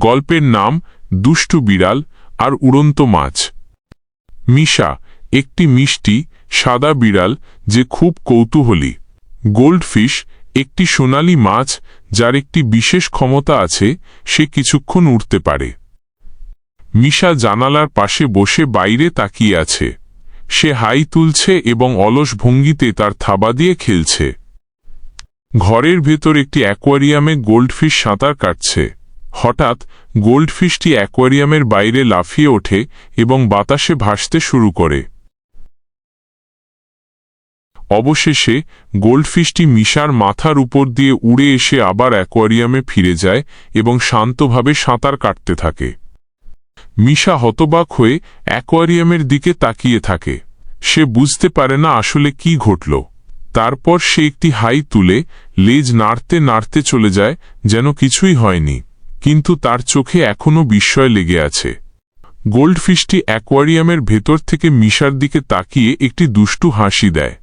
গল্পের নাম দুষ্টু বিড়াল আর উড়ন্ত মাছ। মিশা একটি মিষ্টি সাদা বিড়াল যে খুব কৌতূহলী। গোল্ডফিশ একটি সোনালী মাছ যার একটি বিশেষ ক্ষমতা আছে, সে কিছুক্ষণ উড়তে পারে। মিশা জানালার পাশে বসে বাইরে তাকিয়ে আছে। সে হাই তুলছে এবং অলস ভঙ্গিতে তার থাবা দিয়ে খেলছে। ঘরের ভেতর একটি অ্যাকোয়ারিয়ামে গোল্ডফিশ সাঁতার কাটছে। হঠাৎ গোল্ডফিশটি অ্যাকোয়ারিয়ামের বাইরে লাফিয়ে ওঠে এবং বাতাসে ভাসতে শুরু করে। অবশেষে গোল্ডফিশটি মিশার মাথার উপর দিয়ে উড়ে এসে আবার অ্যাকোয়ারিয়ামে ফিরে যায় এবং শান্তভাবে সাঁতার কাটতে থাকে। মিশা হতবাক হয়ে অ্যাকোয়ারিয়ামের দিকে তাকিয়ে থাকে। সে বুঝতে পারে না আসলে কি ঘটল। তারপর সে একটি হাই তুলে লেজ নাড়তে নাড়তে চলে যায়, যেন কিছুই হয়নি, কিন্তু তার চোখে এখনও বিস্ময় লেগে আছে। গোল্ডফিশটি অ্যাকোয়ারিয়ামের ভেতর থেকে মিশার দিকে তাকিয়ে একটি দুষ্টু হাসি দেয়।